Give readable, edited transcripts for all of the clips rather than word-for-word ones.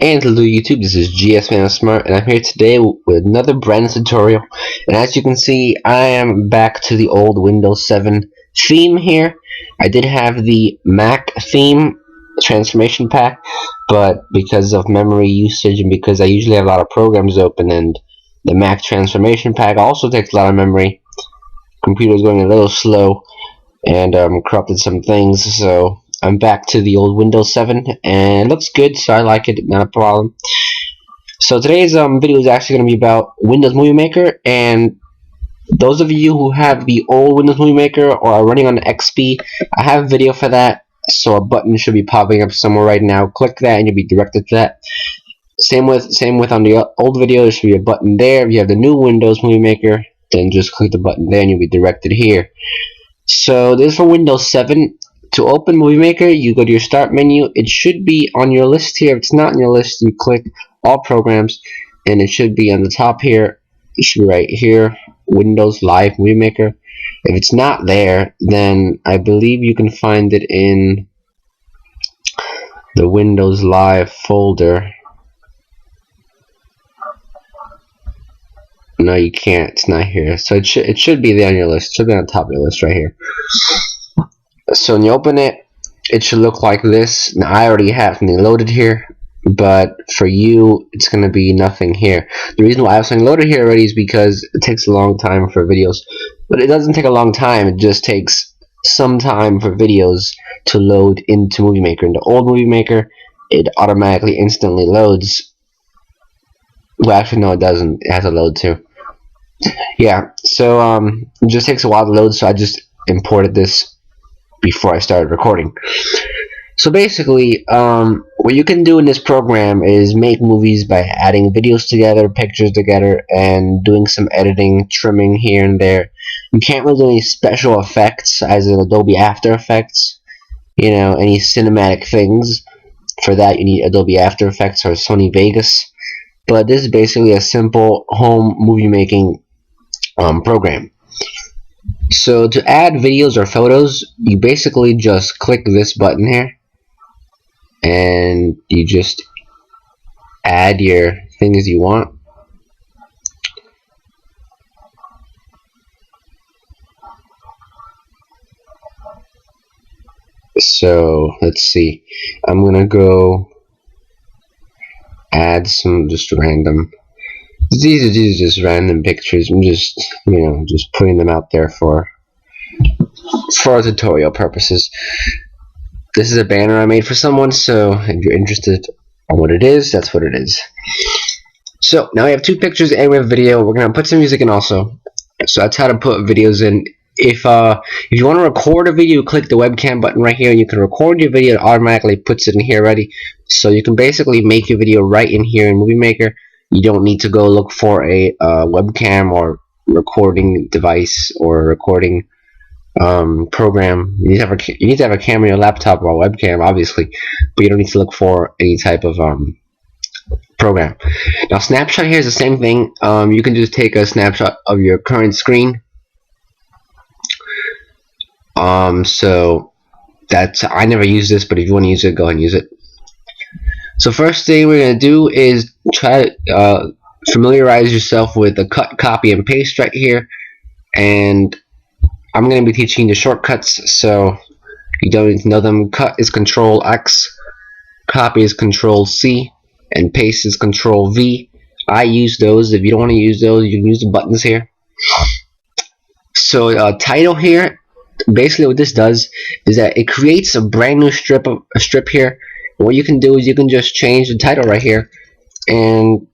And hello YouTube, this is GSManSmart, and I'm here today with another brand new tutorial. And as you can see, I am back to the old Windows 7 theme here. I did have the Mac theme transformation pack, but because of memory usage and because I usually have a lot of programs open, and the Mac transformation pack also takes a lot of memory, computer's going a little slow and corrupted some things, so I'm back to the old Windows 7, and it looks good, so I like it, not a problem. So today's video is actually going to be about Windows Movie Maker, and those of you who have the old Windows Movie Maker or are running on XP, I have a video for that, so a button should be popping up somewhere right now. Click that and you'll be directed to that. Same with on the old video, there should be a button there. If you have the new Windows Movie Maker, then just click the button there and you'll be directed here. So this is for Windows 7. To open Movie Maker, you go to your Start menu. It should be on your list here. If it's not on your list, you click All Programs, and it should be on the top here. It should be right here, Windows Live Movie Maker. If it's not there, then I believe you can find it in the Windows Live folder. No, you can't. It's not here. So it should be there on your list. It should be on the top of your list right here. So when you open it, it should look like this. Now I already have something loaded here, but for you, it's going to be nothing here. The reason why I have something loaded here already is because it takes a long time for videos. But it doesn't take a long time. It just takes some time for videos to load into Movie Maker. In the old Movie Maker, it automatically instantly loads. Well, actually, no, it doesn't. It has to load too. Yeah, so it just takes a while to load, so I just imported this before I started recording. So basically, what you can do in this program is make movies by adding videos together, pictures together, and doing some editing, trimming here and there. You can't really do any special effects, as in Adobe After Effects, you know, any cinematic things. For that, you need Adobe After Effects or Sony Vegas. But this is basically a simple home movie making program. So to add videos or photos, you basically just click this button here, and you just add your things you want. So let's see, I'm gonna go add some just random. These are just random pictures. I'm just, just putting them out there for tutorial purposes. This is a banner I made for someone, so if you're interested on what it is, that's what it is. So now we have two pictures and we have video. We're gonna put some music in also. So that's how to put videos in. If you want to record a video, click the webcam button right here, and you can record your video. It automatically puts it in here ready. So you can basically make your video right in here in Movie Maker. You don't need to go look for a webcam recording device or recording program. You need to have a camera on your laptop or a webcam, obviously, but you don't need to look for any type of program. Now, snapshot here is the same thing. You can just take a snapshot of your current screen. So I never use this, but if you want to use it, go ahead and use it. So first thing we're going to do is try to familiarize yourself with the cut, copy, and paste right here. And I'm going to be teaching the shortcuts, so you don't need to know them. Cut is Control X, copy is Control C, and paste is Control V. I use those. If you don't want to use those, you can use the buttons here. So title here, basically what this does is that it creates a brand new strip here. What you can do is you can just change the title right here and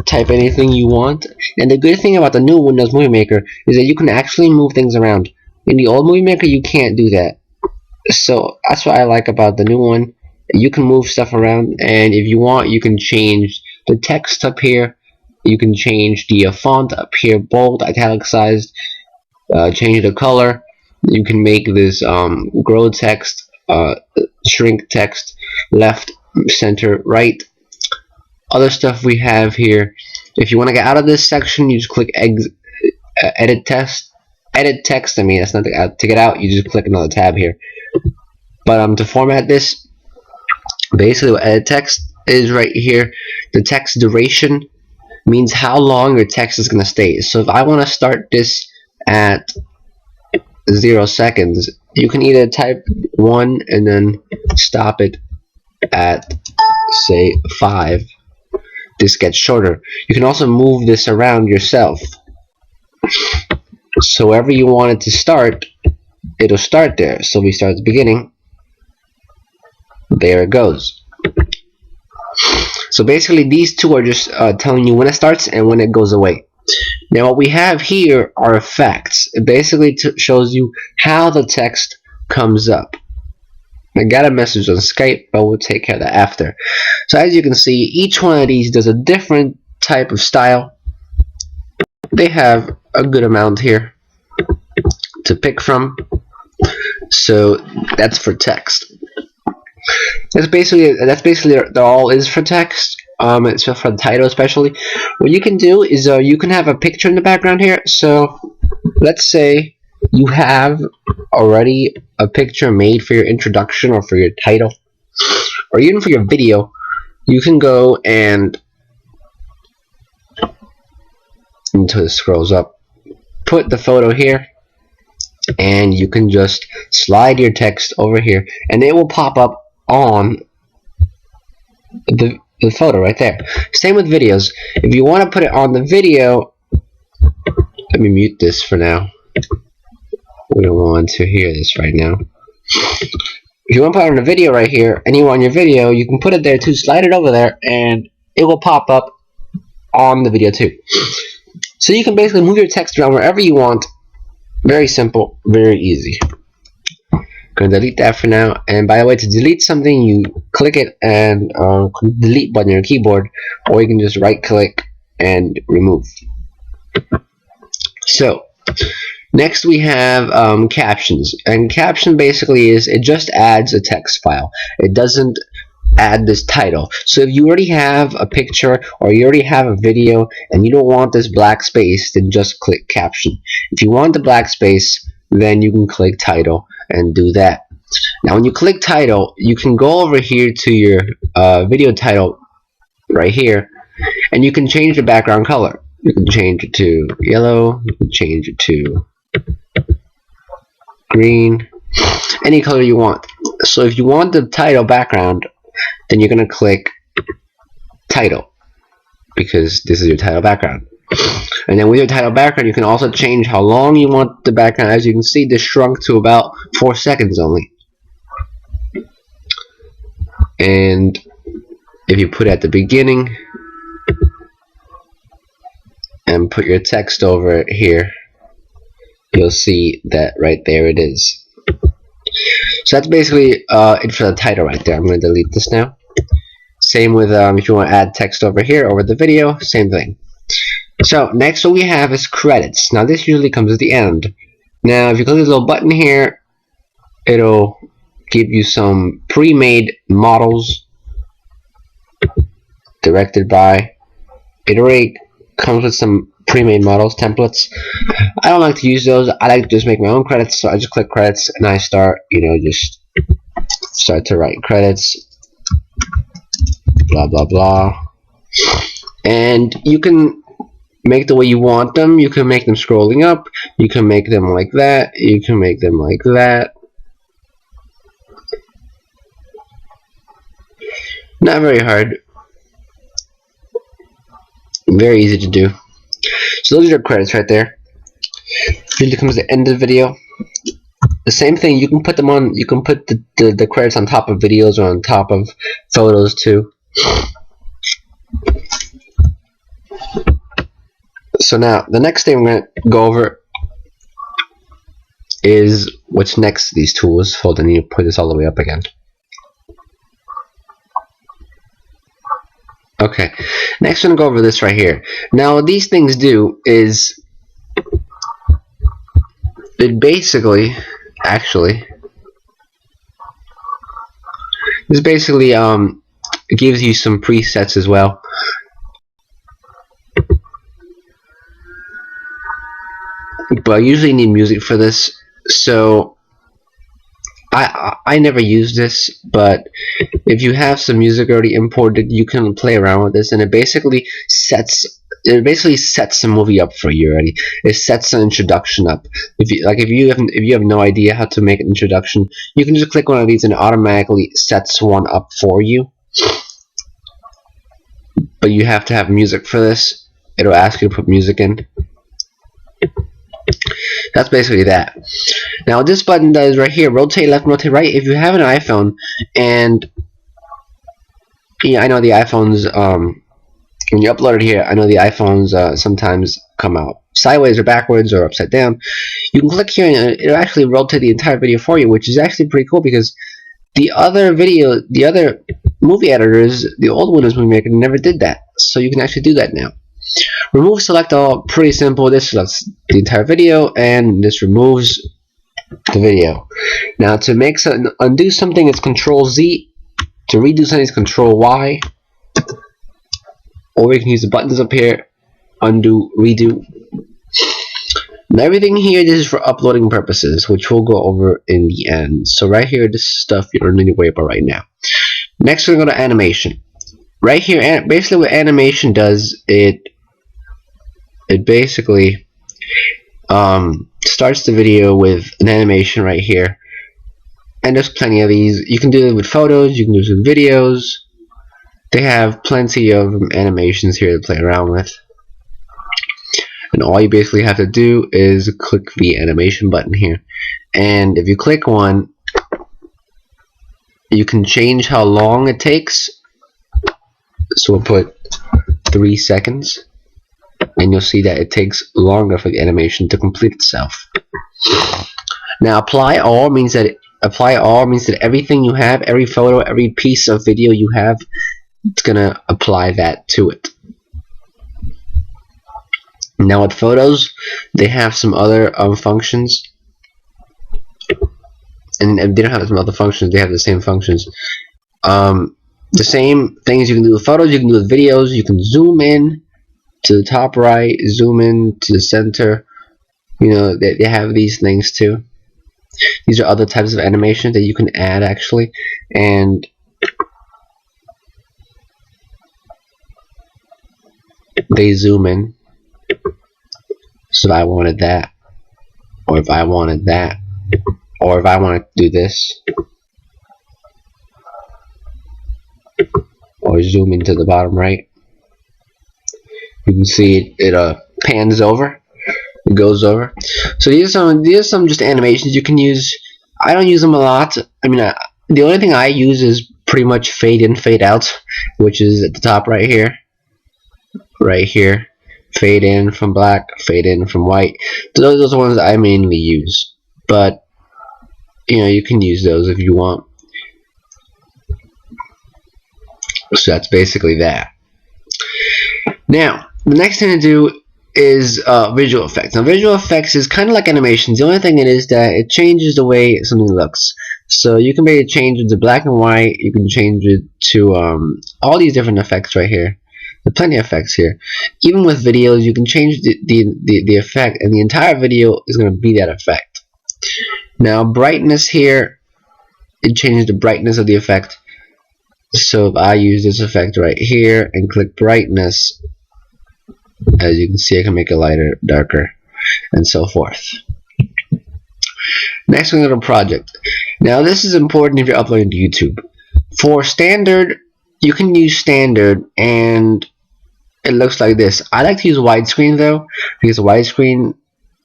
type anything you want. And the good thing about the new Windows Movie Maker is that you can actually move things around. In the old Movie Maker, you can't do that. So that's what I like about the new one. You can move stuff around, and if you want, you can change the text up here. You can change the font up here, bold, italicized, change the color. You can make this grow text, shrink text, left, center, right. Other stuff we have here. If you want to get out of this section, you just click edit text. I mean, that's not to get out. You just click another tab here. But to format this, basically with edit text, is right here. The text duration means how long your text is going to stay. So if I want to start this at 0 seconds, you can either type 1 and then stop it at, say, 5. This gets shorter. You can also move this around yourself. So wherever you want it to start, it'll start there. So we start at the beginning. There it goes. So basically these two are just telling you when it starts and when it goes away. Now what we have here are effects. It basically shows you how the text comes up. I got a message on Skype, but we'll take care of that after. So as you can see, each one of these does a different type of style. They have a good amount here to pick from. So that's for text. That's basically all is for text. It's for the title especially. What you can do is you can have a picture in the background here. So let's say you have already a picture made for your introduction or for your title, or even for your video. You can go and, until it scrolls up, put the photo here, and you can just slide your text over here, and it will pop up on the photo right there. Same with videos. If you want to put it on the video, let me mute this for now. We don't want to hear this right now. If you want to put it on a video right here, and you want your video, you can put it there too, slide it over there, and it will pop up on the video too. So you can basically move your text around wherever you want. Very simple, very easy. Gonna delete that for now. And by the way, to delete something, you click it and click the delete button on your keyboard, or you can just right click and remove. So next we have captions, and caption basically is, it just adds a text file. It doesn't add this title. So if you already have a picture or you already have a video and you don't want this black space, then just click caption. If you want the black space, then you can click title and do that. Now when you click title, you can go over here to your video title right here, and you can change the background color. You can change it to yellow, you can change it to green, any color you want. So if you want the title background, then you're going to click title, because this is your title background. And then with your title background, you can also change how long you want the background. As you can see, this shrunk to about 4 seconds only. And if you put it at the beginning and put your text over here, you'll see that right there it is. So that's basically it for the title right there. I'm going to delete this now. Same with if you want to add text over here over the video, same thing. So next what we have is credits. Now this usually comes at the end. Now if you click this little button here, it'll give you some pre-made models directed by. It already comes with some pre-made models, templates. I don't like to use those. I like to just make my own credits, so I just click credits and I start, just start to write credits, blah blah blah. And you can make the way you want them. You can make them scrolling up, you can make them like that, you can make them like that. Not very hard, very easy to do. So those are your credits right there. Usually comes at the end of the video. The same thing, you can put them on, you can put the credits on top of videos or on top of photos too. So now the next thing we're going to go over is what's next to these tools. Hold on, I need to put this all the way up again. Okay, next I'm going to go over this right here. Now what these things do is, it basically, this basically gives you some presets as well. But I usually need music for this, so I never use this, but if you have some music already imported, you can play around with this, and it basically sets the movie up for you already. It sets an introduction up. If you have no idea how to make an introduction, you can just click one of these and it automatically sets one up for you. But you have to have music for this. It'll ask you to put music in. That's basically that. Now this button does right here, rotate left, rotate right. If you have an iPhone, and yeah, I know the iPhones, when you upload it here, I know the iPhones sometimes come out sideways or backwards or upside down. You can click here and it'll actually rotate the entire video for you, which is actually pretty cool because the other movie editors, the old Windows Movie Maker, never did that. So you can actually do that now. Remove select all, pretty simple. This selects the entire video and this removes the video. Now to undo something, it's Control Z. To redo something, it's Control Y. Or you can use the buttons up here, undo, redo. And everything here, this is for uploading purposes, which we'll go over in the end. So right here, this is stuff you don't need to worry about right now. Next, we're going to go to animation. Right here, basically what animation does, it basically starts the video with an animation right here. And there's plenty of these. You can do it with photos, you can do it with videos. They have plenty of animations here to play around with. And all you basically have to do is click the animation button here. And if you click one, you can change how long it takes. So we'll put 3 seconds. And you'll see that it takes longer for the animation to complete itself. Now apply all means that everything you have, every photo, every piece of video you have, it's gonna apply that to it. Now with photos, they have some other functions, and they don't have some other functions. They have the same functions. The same things you can do with photos, you can do with videos. You can zoom in to the top right, zoom in to the center. You know, they have these things too. These are other types of animation that you can add actually, and they zoom in. So if I wanted that, or if I wanted that, or if I wanted to do this, or zoom into the bottom right, you can see it pans over, it goes over. So these are some just animations you can use. I don't use them a lot. I mean, the only thing I use is pretty much fade in, fade out, which is at the top right here. Right here, fade in from black, fade in from white. Those are the ones that I mainly use, but you know, you can use those if you want. So that's basically that. Now the next thing to do is visual effects. Now visual effects is kind of like animations. The only thing it is that it changes the way something looks. So you can maybe change it to black and white. You can change it to all these different effects right here. There's plenty of effects here. Even with videos, you can change the effect, and the entire video is going to be that effect. Now, brightness here, it changes the brightness of the effect. So if I use this effect right here and click brightness, as you can see, I can make it lighter, darker, and so forth. Next, we're going to go to project. Now, this is important if you're uploading to YouTube. For standard, you can use standard, and it looks like this. I like to use widescreen though, because widescreen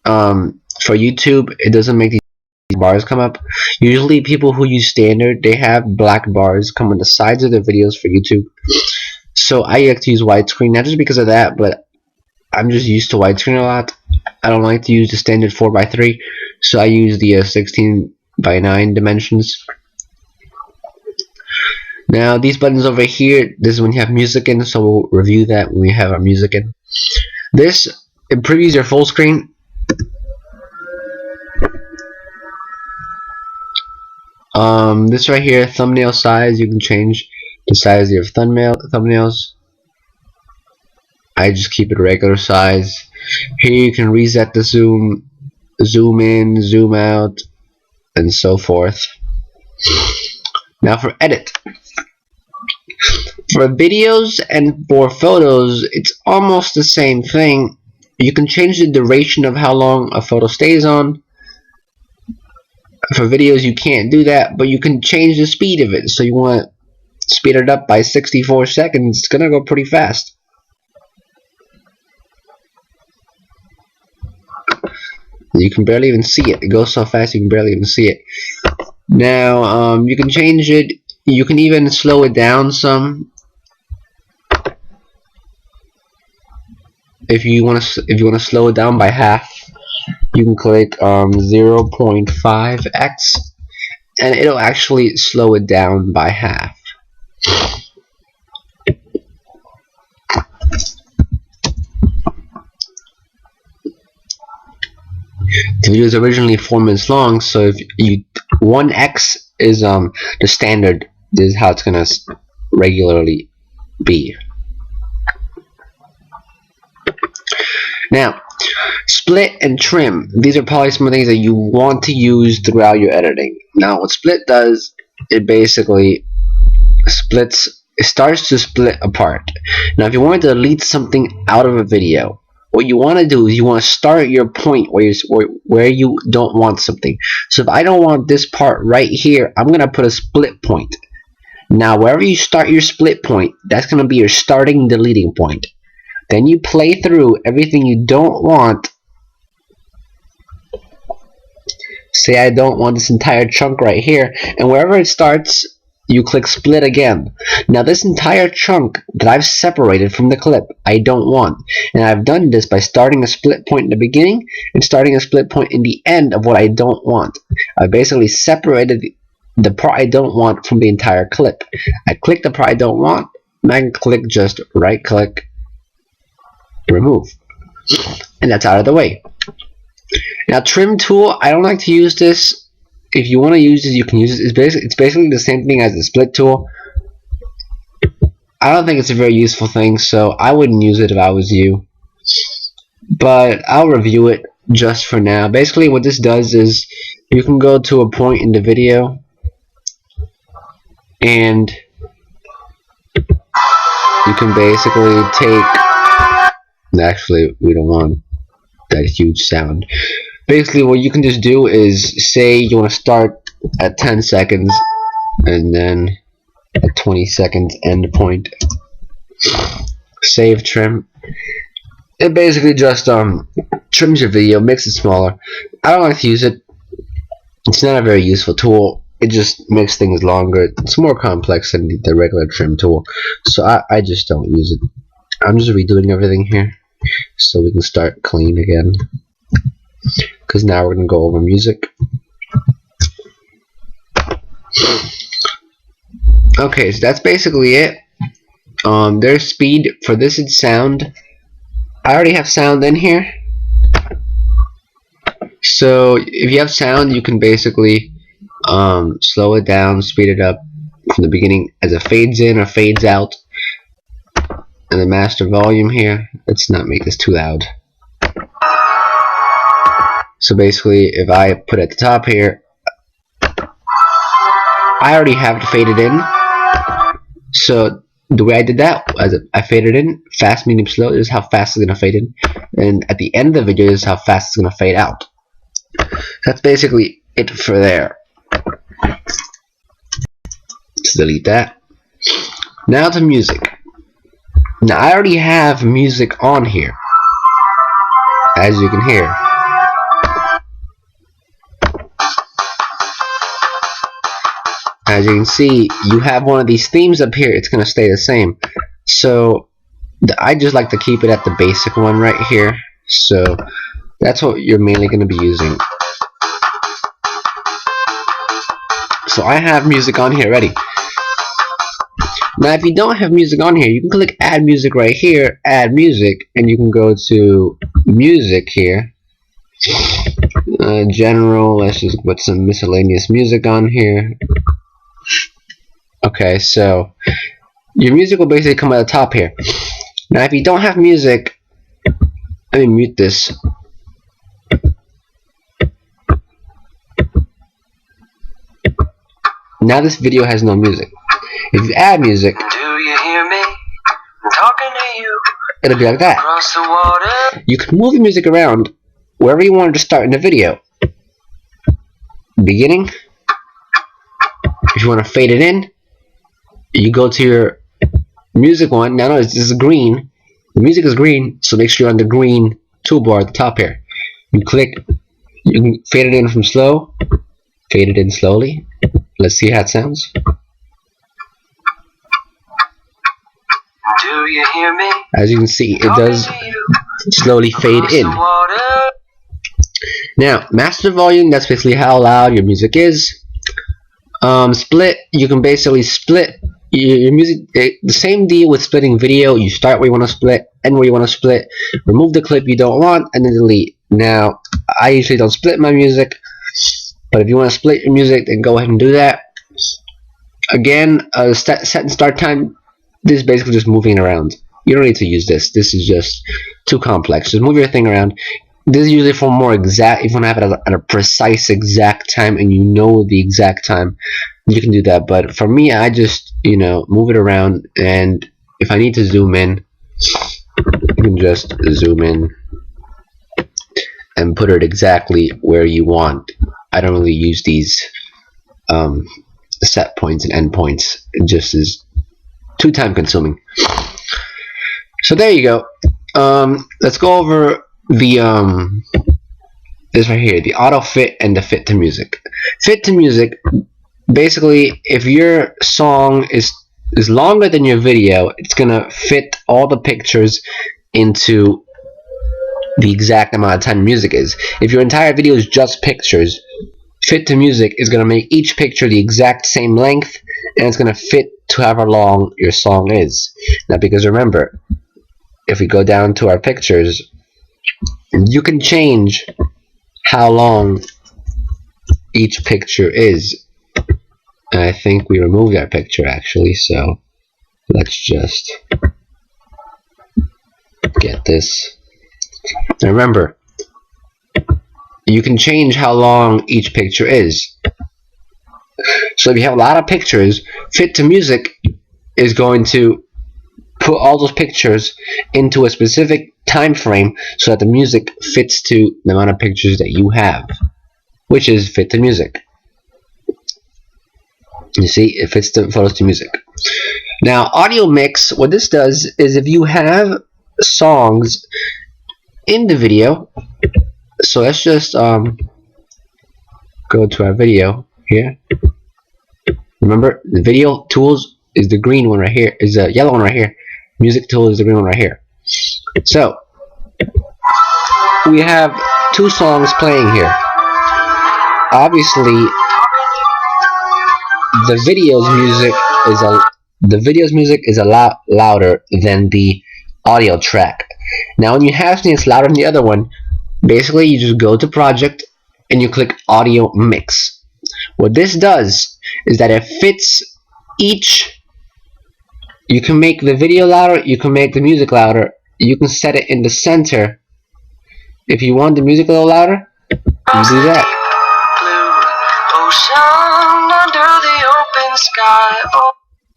for YouTube, it doesn't make these bars come up. Usually people who use standard, they have black bars come on the sides of their videos for YouTube. So I like to use widescreen, not just because of that, but I'm just used to widescreen a lot. I don't like to use the standard 4:3, so I use the 16:9 dimensions. Now these buttons over here, this is when you have music in, so we'll review that when we have our music in. This, it previews your full screen. This right here, thumbnail size, you can change the size of your thumbnails. I just keep it regular size. Here you can reset the zoom in, zoom out, and so forth. Now for edit. For videos and for photos, it's almost the same thing. You can change the duration of how long a photo stays on. For videos, you can't do that, but you can change the speed of it. So you want to speed it up by 64 seconds. It's gonna go pretty fast. You can barely even see it. It goes so fast you can barely even see it. Now, you can change it. You can even slow it down some. If you want to slow it down by half, you can click 0.5x, and it'll actually slow it down by half. The video is originally 4 minutes long, so if you 1x is the standard. This is how it's gonna regularly be. Now, split and trim. These are probably some things that you want to use throughout your editing. Now, what split does, it basically splits. It starts to split apart. Now, if you want to delete something out of a video, what you want to do is you want to start your point where you don't want something. So if I don't want this part right here, I'm gonna put a split point. Now, wherever you start your split point, that's gonna be your starting deleting point. Then you play through everything you don't want. Say I don't want this entire chunk right here, and wherever it starts, you click split again. Now this entire chunk that I've separated from the clip, I don't want. And I've done this by starting a split point in the beginning and starting a split point in the end of what I don't want. I basically separated the part I don't want from the entire clip. I click the part I don't want, and I can click just right click, remove. And that's out of the way. Now trim tool, I don't like to use this. If you want to use it, you can use it. It's basically the same thing as the split tool. I don't think it's a very useful thing, so I wouldn't use it if I was you. But I'll review it just for now. Basically what this does is you can go to a point in the video and you can basically take, actually we don't want that huge sound. Basically what you can just do is say you want to start at 10 seconds and then at 20 seconds end point. Save trim. It basically just trims your video, makes it smaller. I don't like to use it. It's not a very useful tool. It just makes things longer. It's more complex than the regular trim tool, so I just don't use it. I'm just redoing everything here so we can start clean again, because now we're going to go over music. Okay, so that's basically it. There's speed. For this it's sound. I already have sound in here. So if you have sound, you can basically slow it down, speed it up from the beginning as it fades in or fades out. And the master volume here, let's not make this too loud. So basically, if I put it at the top here, I already have it faded in. So the way I did that was I faded in, fast, medium, slow. This is how fast it's gonna fade in, and at the end of the video, this is how fast it's gonna fade out. That's basically it for there. Let's delete that. Now to music. Now I already have music on here, as you can hear. As you can see, you have one of these themes up here. It's going to stay the same. So I just like to keep it at the basic one right here. So that's what you're mainly going to be using. So I have music on here already. Now if you don't have music on here, you can click add music right here, add music, and you can go to music here. General, let's just put some miscellaneous music on here. Okay, so your music will basically come at the top here. Now if you don't have music, let me mute this. Now this video has no music. If you add music, Do you hear me? I'm talking to you. It'll be like that. Across the water. You can move the music around wherever you want to start in the video. Beginning. If you want to fade it in, you go to your music one. Now notice this is green. The music is green, so make sure you're on the green toolbar at the top here. You click, you can fade it in from slow, fade it in slowly. Let's see how it sounds. Do you hear me? As you can see, it does slowly fade in. Now, master volume, that's basically how loud your music is. Split, you can basically split your music. The same deal with splitting video. You start where you want to split, end where you want to split, remove the clip you don't want, and then delete. Now, I usually don't split my music, but if you want to split your music, then go ahead and do that. Again, set and start time. This is basically just moving around. You don't need to use this. This is just too complex. Just move your thing around. This is usually for more exact. If you want to have it at a precise exact time and you know the exact time, you can do that. But for me, I just, move it around. And if I need to zoom in, you can just zoom in and put it exactly where you want. I don't really use these set points and end points. It just is too time consuming. So there you go. Let's go over the this right here, the auto fit and the fit to music. Fit to music, basically, if your song is longer than your video, it's gonna fit all the pictures into the exact amount of time music is. If your entire video is just pictures, fit to music is gonna make each picture the exact same length, and it's gonna fit to however long your song is. Now, because remember, if we go down to our pictures, you can change how long each picture is. And I think we removed our picture actually, so let's just get this. Now remember, you can change how long each picture is. So if you have a lot of pictures, fit to music is going to put all those pictures into a specific time frame so that the music fits to the amount of pictures that you have, which is fit to music. You see, it fits the photos to music. Now, audio mix, what this does is if you have songs in the video, so let's just go to our video here. Remember, the video tools is the green one right here, is the yellow one right here. Music tool is the green one right here. So we have two songs playing here. Obviously, the video's music is a lot louder than the audio track. Now, when you have something that's louder than the other one, basically you just go to project and you click audio mix. What this does is that it fits each. You can make the video louder, you can make the music louder, you can set it in the center. If you want the music a little louder, you do that.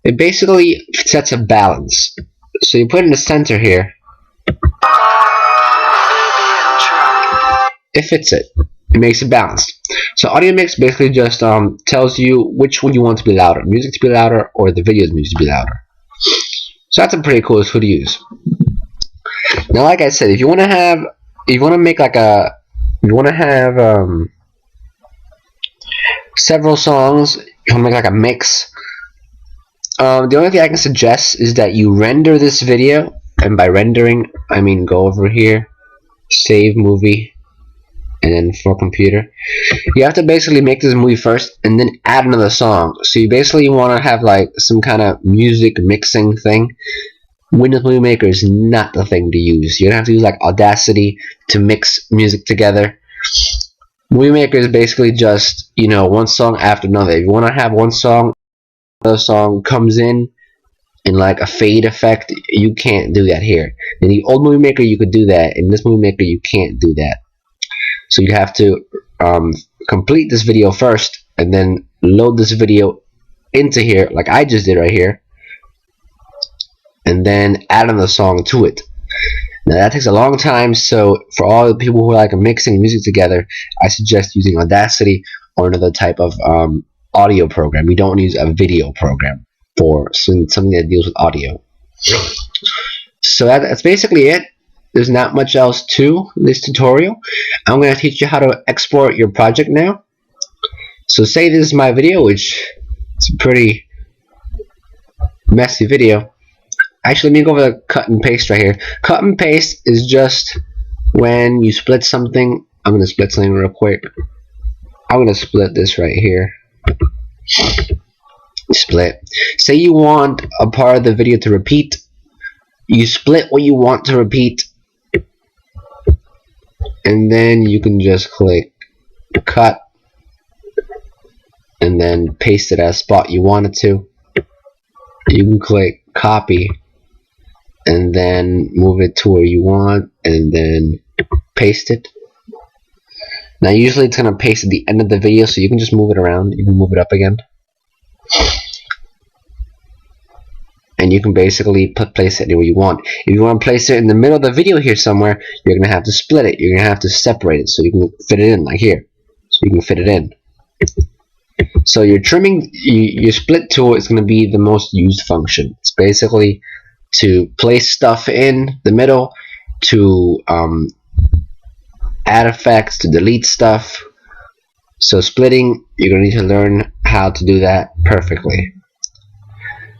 It basically sets a balance. So you put it in the center here. It fits it. It makes it balanced. So audio mix basically just tells you which one you want to be louder, music to be louder or the video's music to be louder. So that's a pretty cool tool to use. Now, like I said, if you want to have, several songs, you want to make like a mix. The only thing I can suggest is that you render this video, and by rendering, I mean go over here, save movie, and then for computer. You have to basically make this movie first, and then add another song. So you basically want to have like some kind of music mixing thing. Windows Movie Maker is not the thing to use. You're gonna have to use like Audacity to mix music together. Movie Maker is basically just, one song after another. If you want to have one song, another song comes in like a fade effect, you can't do that here. In the old Movie Maker, you could do that. In this Movie Maker, you can't do that. So you have to complete this video first, and then load this video into here, like I just did right here, and then add on the song to it. Now that takes a long time, so for all the people who like mixing music together, I suggest using Audacity or another type of audio program. You don't use a video program for something that deals with audio. So that's basically it. There's not much else to this tutorial. I'm going to teach you how to export your project now. So say this is my video, which is a pretty messy video. Actually, let me go over the cut and paste right here. Cut and paste is just when you split something. I'm going to split something real quick. I'm going to split this right here. Split. Say you want a part of the video to repeat. You split what you want to repeat. And then you can just click cut. And then paste it at a spot you want it to. You can click copy. And then move it to where you want, and then paste it. Now usually it's going to paste at the end of the video, so you can just move it around. You can move it up again. And you can basically place it anywhere you want. If you want to place it in the middle of the video here somewhere, you're going to have to split it. You're going to have to separate it so you can fit it in, like here. So you can fit it in. So your trimming, your split tool is going to be the most used function. It's basically to place stuff in the middle, to add effects, to delete stuff. So splitting, you're going to need to learn how to do that perfectly.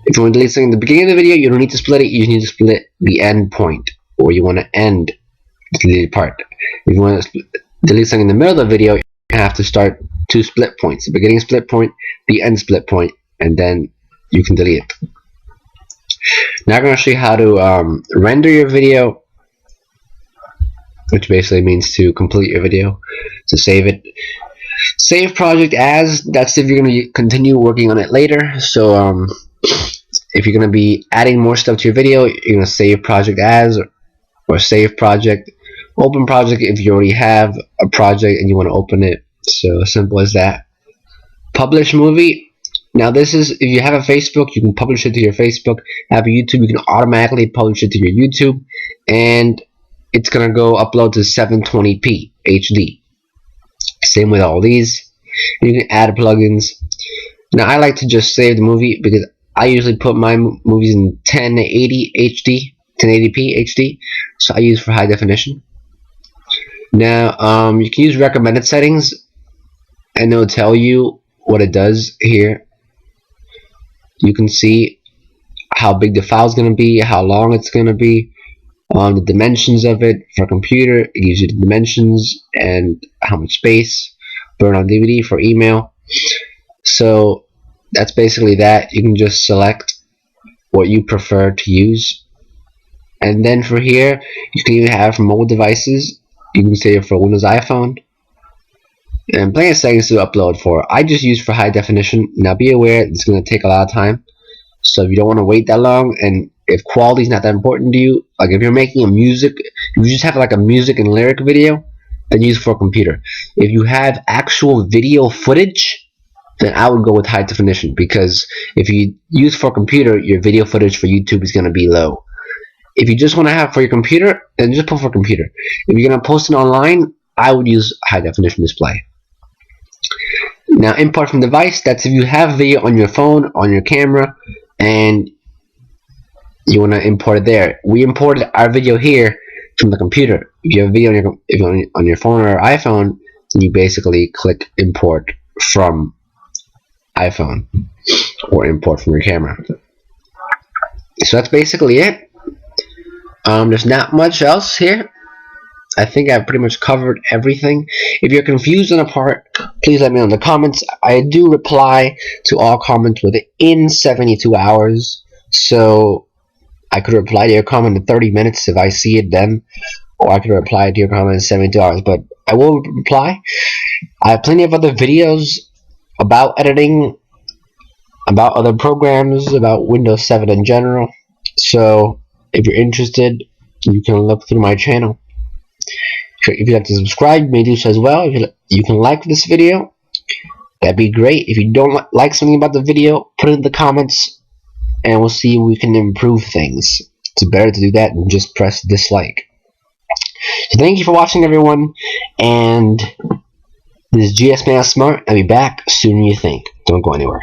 If you want to delete something in the beginning of the video, you don't need to split it. You just need to split the end point, or you want to end the deleted part. If you want to delete something in the middle of the video, you have to start two split points: the beginning split point, the end split point, and then you can delete it. Now I'm going to show you how to render your video, which basically means to complete your video, to save it. Save project as, that's if you're going to continue working on it later. So if you're going to be adding more stuff to your video, you're going to save project as, or save project. Open project if you already have a project and you want to open it. So simple as that. Publish movie. Now this is, if you have a Facebook, you can publish it to your Facebook. Have a YouTube, you can automatically publish it to your YouTube, and it's gonna go upload to 720p HD. Same with all these. You can add plugins. Now I like to just save the movie because I usually put my movies in 1080 HD, 1080p HD, so I use for high definition. Now you can use recommended settings, and it'll tell you what it does here. You can see how big the file is going to be, how long it's going to be, the dimensions of it. For a computer, it gives you the dimensions and how much space. Burn on DVD for email. So that's basically that. You can just select what you prefer to use. And then for here, you can even have for mobile devices. You can save it for Windows iPhone. And plenty of settings to upload for. I just use for high definition. Now be aware it's going to take a lot of time. So if you don't want to wait that long, and if quality is not that important to you, like if you're making a music, if you just have like a music and lyric video, then use for a computer. If you have actual video footage, then I would go with high definition, because if you use for a computer, your video footage for YouTube is going to be low. If you just want to have for your computer, then just put for computer. If you're going to post it online, I would use high definition display. Now import from device, that's if you have video on your phone, on your camera, and you want to import it there. We imported our video here from the computer. If you have a video on your phone or iPhone, then you basically click import from iPhone or import from your camera. So that's basically it. There's not much else here. I think I've pretty much covered everything. If you're confused on a part, please let me know in the comments. I do reply to all comments within 72 hours. So I could reply to your comment in 30 minutes if I see it then. Or I could reply to your comment in 72 hours. But I will reply. I have plenty of other videos about editing, about other programs, about Windows 7 in general. So if you're interested, you can look through my channel. If you'd like to subscribe, you may do so as well. You can like this video, That'd be great. If you don't like something about the video, put it in the comments, and we'll see if we can improve things. It's better to do that than just press dislike. So thank you for watching, everyone, and this is GS Man Smart. I'll be back sooner than you think. Don't go anywhere.